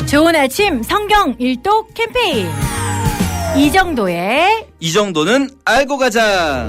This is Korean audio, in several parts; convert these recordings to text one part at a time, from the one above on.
좋은 아침 성경 일독 캠페인 이 정도는 알고 가자.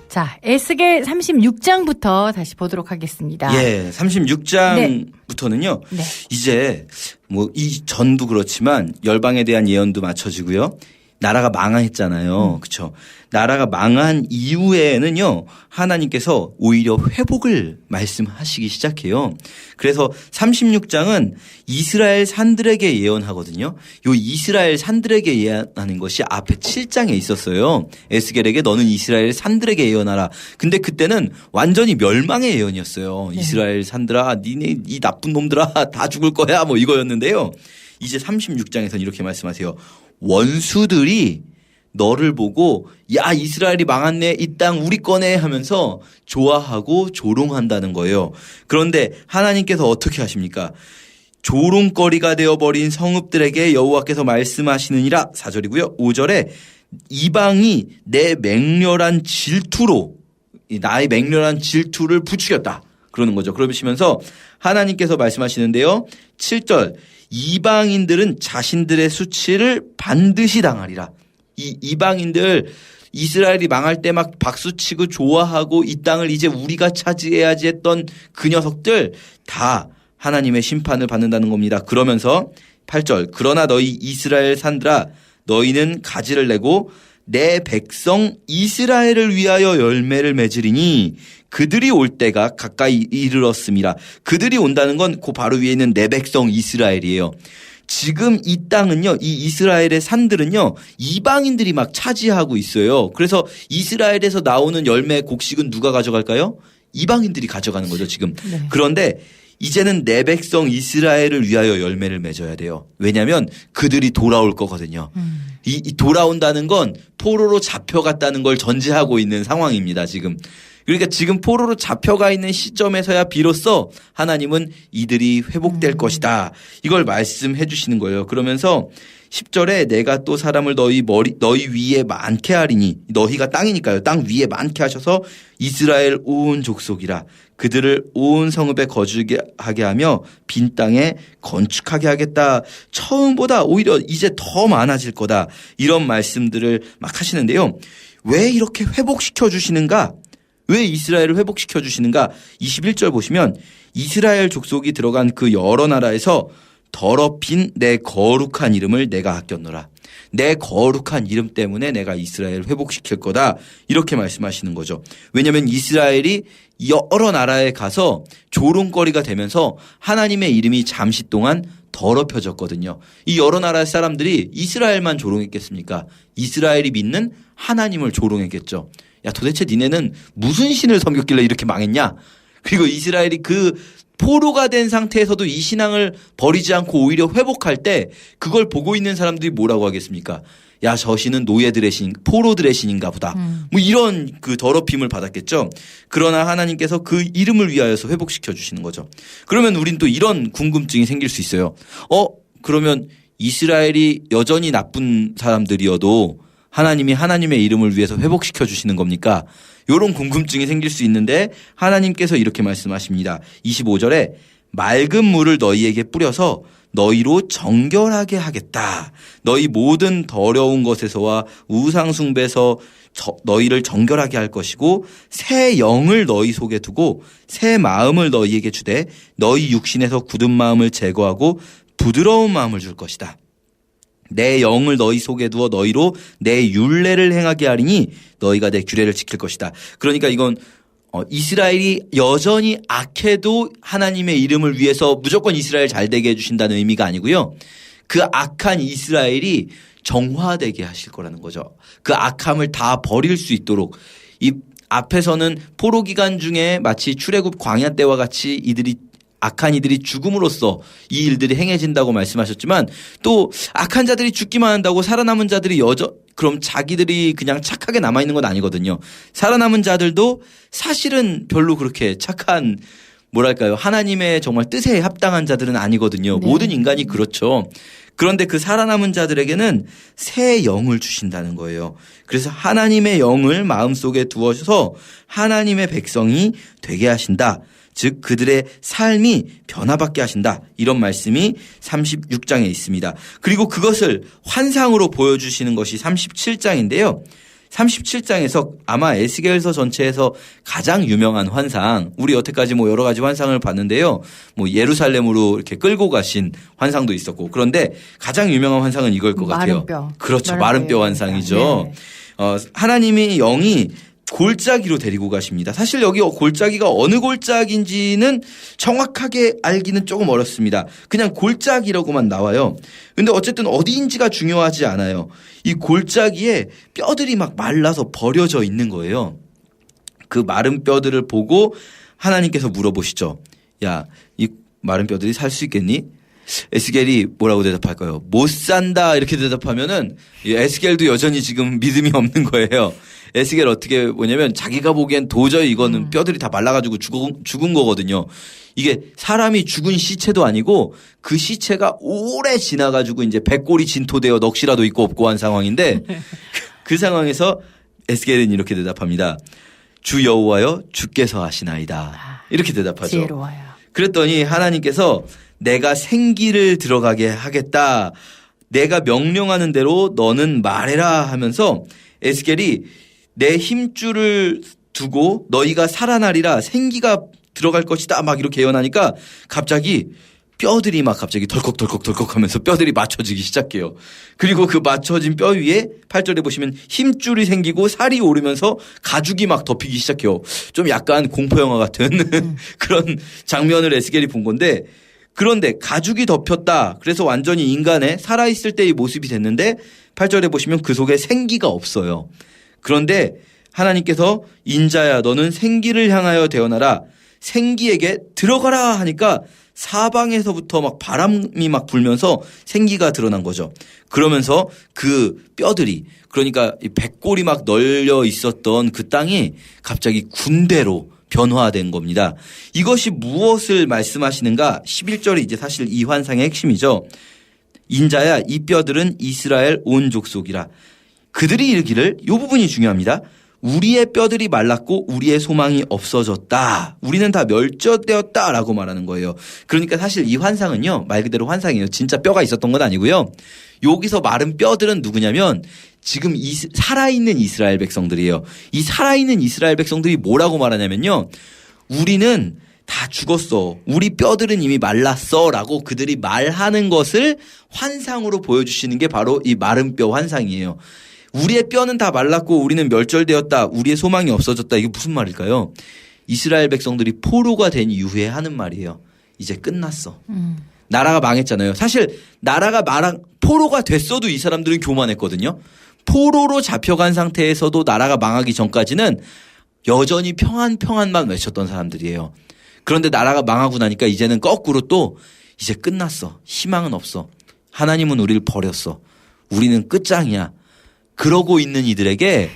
자, 에스겔 36장부터 다시 보도록 하겠습니다. 예, 36장부터는요. 네. 이제 뭐 이 전도 그렇지만 열방에 대한 예언도 맞춰지고요. 나라가 망했잖아요. 그렇죠? 나라가 망한 이후에는요. 하나님께서 오히려 회복을 말씀하시기 시작해요. 그래서 36장은 이스라엘 산들에게 예언하거든요. 요 이스라엘 산들에게 예언하는 것이 앞에 7장에 있었어요. 에스겔에게 너는 이스라엘 산들에게 예언하라. 근데 그때는 완전히 멸망의 예언이었어요. 네. 이스라엘 산들아 니네 이 나쁜 놈들아 다 죽을 거야 뭐 이거였는데요. 이제 36장에서는 이렇게 말씀하세요. 원수들이 너를 보고 야 이스라엘이 망했네 이 땅 우리 거네 하면서 좋아하고 조롱한다는 거예요. 그런데 하나님께서 어떻게 하십니까? 조롱거리가 되어버린 성읍들에게 여호와께서 말씀하시느니라 4절이고요. 5절에 이방이 내 맹렬한 질투로 나의 맹렬한 질투를 부추겼다. 그러는 거죠. 그러시면서 하나님께서 말씀하시는데요. 7절 이방인들은 자신들의 수치를 반드시 당하리라. 이 이방인들 이스라엘이 망할 때 막 박수치고 좋아하고 이 땅을 이제 우리가 차지해야지 했던 그 녀석들 다 하나님의 심판을 받는다는 겁니다. 그러면서 8절 그러나 너희 이스라엘 산들아 너희는 가지를 내고 내 백성 이스라엘을 위하여 열매를 맺으리니 그들이 올 때가 가까이 이르렀음이라. 그들이 온다는 건 그 바로 위에 있는 내 백성 이스라엘이에요. 지금 이 땅은요, 이 이스라엘의 산들은요, 이방인들이 막 차지하고 있어요. 그래서 이스라엘에서 나오는 열매 곡식은 누가 가져갈까요? 이방인들이 가져가는 거죠, 지금. 네. 그런데 이제는 내 백성 이스라엘을 위하여 열매를 맺어야 돼요. 왜냐하면 그들이 돌아올 거거든요. 이 돌아온다는 건 포로로 잡혀갔다는 걸 전제하고 있는 상황입니다, 지금. 그러니까 지금 포로로 잡혀가 있는 시점에서야 비로소 하나님은 이들이 회복될 것이다. 이걸 말씀해 주시는 거예요. 그러면서 10절에 내가 또 사람을 너희 위에 많게 하리니 너희가 땅이니까요. 땅 위에 많게 하셔서 이스라엘 온 족속이라 그들을 온 성읍에 거주하게 하며 빈 땅에 건축하게 하겠다. 처음보다 오히려 이제 더 많아질 거다. 이런 말씀들을 막 하시는데요. 왜 이렇게 회복시켜 주시는가? 왜 이스라엘을 회복시켜 주시는가? 21절 보시면 이스라엘 족속이 들어간 그 여러 나라에서 더럽힌 내 거룩한 이름을 내가 아꼈노라. 내 거룩한 이름 때문에 내가 이스라엘을 회복시킬 거다. 이렇게 말씀하시는 거죠. 왜냐하면 이스라엘이 여러 나라에 가서 조롱거리가 되면서 하나님의 이름이 잠시 동안 더럽혀졌거든요. 이 여러 나라 사람들이 이스라엘만 조롱했겠습니까? 이스라엘이 믿는 하나님을 조롱했겠죠. 야 도대체 니네는 무슨 신을 섬겼길래 이렇게 망했냐? 그리고 이스라엘이 그 포로가 된 상태에서도 이 신앙을 버리지 않고 오히려 회복할 때 그걸 보고 있는 사람들이 뭐라고 하겠습니까? 야 저 신은 노예들의 신, 포로들의 신인가 보다. 뭐 이런 그 더럽힘을 받았겠죠. 그러나 하나님께서 그 이름을 위하여서 회복시켜 주시는 거죠. 그러면 우린 또 이런 궁금증이 생길 수 있어요. 그러면 이스라엘이 여전히 나쁜 사람들이어도 하나님이 하나님의 이름을 위해서 회복시켜 주시는 겁니까? 이런 궁금증이 생길 수 있는데 하나님께서 이렇게 말씀하십니다. 25절에 맑은 물을 너희에게 뿌려서 너희로 정결하게 하겠다. 너희 모든 더러운 것에서와 우상 숭배에서 너희를 정결하게 할 것이고 새 영을 너희 속에 두고 새 마음을 너희에게 주되 너희 육신에서 굳은 마음을 제거하고 부드러운 마음을 줄 것이다. 내 영을 너희 속에 두어 너희로 내 율례를 행하게 하리니 너희가 내 규례를 지킬 것이다. 그러니까 이건 이스라엘이 여전히 악해도 하나님의 이름을 위해서 무조건 이스라엘 잘 되게 해주신다는 의미가 아니고요. 그 악한 이스라엘이 정화되게 하실 거라는 거죠. 그 악함을 다 버릴 수 있도록 이 앞에서는 포로 기간 중에 마치 출애굽 광야 때와 같이 악한 이들이 죽음으로써 이 일들이 행해진다고 말씀하셨지만 또 악한 자들이 죽기만 한다고 살아남은 자들이 그럼 자기들이 그냥 착하게 남아있는 건 아니거든요. 살아남은 자들도 사실은 별로 그렇게 착한 뭐랄까요. 하나님의 정말 뜻에 합당한 자들은 아니거든요. 네. 모든 인간이 그렇죠. 그런데 그 살아남은 자들에게는 새 영을 주신다는 거예요. 그래서 하나님의 영을 마음속에 두어서 하나님의 백성이 되게 하신다. 즉 그들의 삶이 변화받게 하신다. 이런 말씀이 36장에 있습니다. 그리고 그것을 환상으로 보여주시는 것이 37장인데요. 37장에서 아마 에스겔서 전체에서 가장 유명한 환상, 우리 여태까지 뭐 여러 가지 환상을 봤는데요. 뭐 예루살렘으로 이렇게 끌고 가신 환상도 있었고, 그런데 가장 유명한 환상은 이걸 것 같아요. 마른 뼈. 그렇죠. 마른 뼈 환상이죠. 네. 하나님의 영이 골짜기로 데리고 가십니다. 사실 여기 골짜기가 어느 골짜기인지는 정확하게 알기는 조금 어렵습니다. 그냥 골짜기라고만 나와요. 근데 어쨌든 어디인지가 중요하지 않아요. 이 골짜기에 뼈들이 막 말라서 버려져 있는 거예요. 그 마른 뼈들을 보고 하나님께서 물어보시죠. 야, 이 마른 뼈들이 살 수 있겠니? 에스겔이 뭐라고 대답할까요? 못 산다 이렇게 대답하면은 에스겔도 여전히 지금 믿음이 없는 거예요. 에스겔 어떻게 뭐냐면 자기가 보기엔 도저히 이거는 뼈들이 다 말라가지고 죽은 거거든요. 이게 사람이 죽은 시체도 아니고 그 시체가 오래 지나가지고 이제 백골이 진토되어 넋이라도 있고 없고 한 상황인데 그 상황에서 에스겔은 이렇게 대답합니다. 주 여호와여 주께서 하시나이다. 이렇게 대답하죠. 지혜로워요. 그랬더니 하나님께서 내가 생기를 들어가게 하겠다. 내가 명령하는 대로 너는 말해라 하면서 에스겔이 내 힘줄을 두고 너희가 살아나리라 생기가 들어갈 것이다 막 이렇게 예언하니까 갑자기 뼈들이 막 갑자기 덜컥덜컥 하면서 뼈들이 맞춰지기 시작해요. 그리고 그 맞춰진 뼈 위에 8절에 보시면 힘줄이 생기고 살이 오르면서 가죽이 막 덮이기 시작해요. 좀 약간 공포영화 같은 그런 장면을 에스겔이 본 건데, 그런데 가죽이 덮였다. 그래서 완전히 인간의 살아있을 때의 모습이 됐는데 8절에 보시면 그 속에 생기가 없어요. 그런데 하나님께서 인자야 너는 생기를 향하여 대언하라. 생기에게 들어가라 하니까 사방에서부터 막 바람이 막 불면서 생기가 드러난 거죠. 그러면서 그 뼈들이, 그러니까 이 백골이 막 널려 있었던 그 땅이 갑자기 군대로 변화된 겁니다. 이것이 무엇을 말씀하시는가? 11절이 이제 사실 이 환상의 핵심이죠. 인자야 이 뼈들은 이스라엘 온 족속이라. 그들이 이르기를, 이 부분이 중요합니다. 우리의 뼈들이 말랐고 우리의 소망이 없어졌다. 우리는 다 멸절되었다라고 말하는 거예요. 그러니까 사실 이 환상은요, 말 그대로 환상이에요. 진짜 뼈가 있었던 건 아니고요. 여기서 마른 뼈들은 누구냐면 지금 살아있는 이스라엘 백성들이에요. 이 살아있는 이스라엘 백성들이 뭐라고 말하냐면요. 우리는 다 죽었어. 우리 뼈들은 이미 말랐어. 라고 그들이 말하는 것을 환상으로 보여주시는 게 바로 이 마른 뼈 환상이에요. 우리의 뼈는 다 말랐고 우리는 멸절되었다. 우리의 소망이 없어졌다. 이게 무슨 말일까요? 이스라엘 백성들이 포로가 된 이후에 하는 말이에요. 이제 끝났어. 나라가 망했잖아요. 사실 나라가 포로가 됐어도 이 사람들은 교만했거든요. 포로로 잡혀간 상태에서도 나라가 망하기 전까지는 여전히 평안만 외쳤던 사람들이에요. 그런데 나라가 망하고 나니까 이제는 거꾸로 또 이제 끝났어. 희망은 없어. 하나님은 우리를 버렸어. 우리는 끝장이야. 그러고 있는 이들에게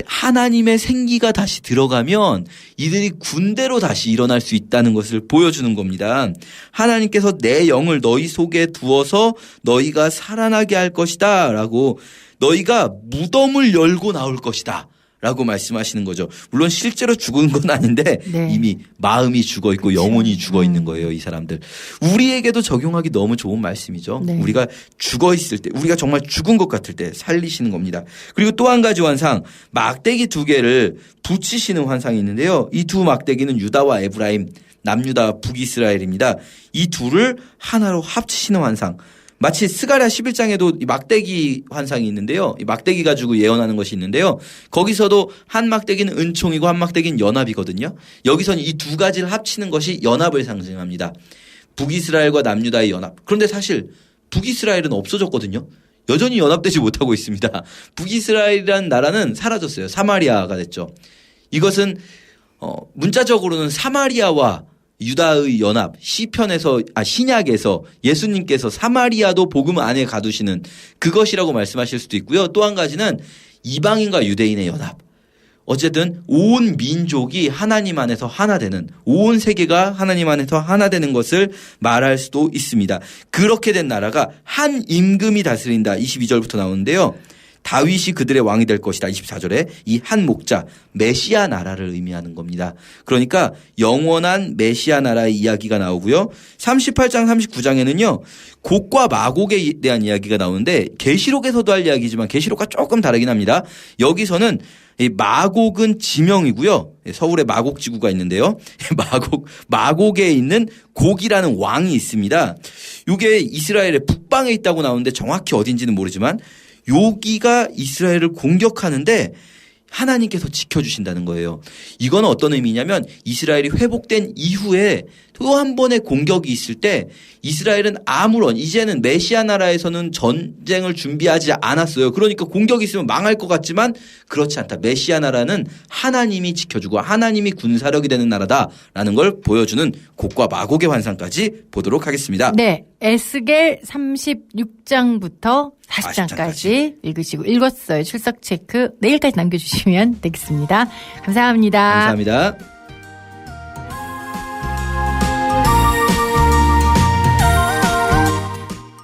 하나님의 생기가 다시 들어가면 이들이 군대로 다시 일어날 수 있다는 것을 보여주는 겁니다. 하나님께서 내 영을 너희 속에 두어서 너희가 살아나게 할 것이다 라고, 너희가 무덤을 열고 나올 것이다 라고 말씀하시는 거죠. 물론 실제로 죽은 건 아닌데 네. 이미 마음이 죽어 있고 그쵸. 영혼이 죽어 있는 거예요, 이 사람들. 우리에게도 적용하기 너무 좋은 말씀이죠. 네. 우리가 죽어 있을 때, 우리가 정말 죽은 것 같을 때 살리시는 겁니다. 그리고 또 한 가지 환상, 막대기 2개를 붙이시는 환상이 있는데요. 이 두 막대기는 유다와 에브라임, 남유다 북이스라엘입니다. 이 둘을 하나로 합치시는 환상. 마치 스가랴 11장에도 이 막대기 환상이 있는데요. 이 막대기 가지고 예언하는 것이 있는데요. 거기서도 한 막대기는 은총이고 한 막대기는 연합이거든요. 여기서는 이 두 가지를 합치는 것이 연합을 상징합니다. 북이스라엘과 남유다의 연합. 그런데 사실 북이스라엘은 없어졌거든요. 여전히 연합되지 못하고 있습니다. 북이스라엘이라는 나라는 사라졌어요. 사마리아가 됐죠. 이것은 문자적으로는 사마리아와 유다의 연합, 신약에서 예수님께서 사마리아도 복음 안에 가두시는 그것이라고 말씀하실 수도 있고요. 또 한 가지는 이방인과 유대인의 연합. 어쨌든 온 민족이 하나님 안에서 하나 되는, 온 세계가 하나님 안에서 하나 되는 것을 말할 수도 있습니다. 그렇게 된 나라가 한 임금이 다스린다. 22절부터 나오는데요. 다윗이 그들의 왕이 될 것이다. 24절에 이 한 목자 메시아 나라를 의미하는 겁니다. 그러니까 영원한 메시아 나라의 이야기가 나오고요. 38장 39장에는요. 곡과 마곡에 대한 이야기가 나오는데 계시록에서도 할 이야기지만 계시록과 조금 다르긴 합니다. 여기서는 이 마곡은 지명이고요. 서울에 마곡지구가 있는데요. 마곡에 있는 곡이라는 왕이 있습니다. 이게 이스라엘의 북방에 있다고 나오는데 정확히 어딘지는 모르지만 여기가 이스라엘을 공격하는데 하나님께서 지켜주신다는 거예요. 이건 어떤 의미냐면 이스라엘이 회복된 이후에 또 한 번의 공격이 있을 때 이스라엘은 아무런 이제는 메시아 나라에서는 전쟁을 준비하지 않았어요. 그러니까 공격이 있으면 망할 것 같지만 그렇지 않다. 메시아 나라는 하나님이 지켜주고 하나님이 군사력이 되는 나라다라는 걸 보여주는 곡과 마곡의 환상까지 보도록 하겠습니다. 네. 에스겔 36장부터 40장까지 읽으시고 읽었어요. 출석 체크 내일까지 남겨주시면 되겠습니다. 감사합니다. 감사합니다.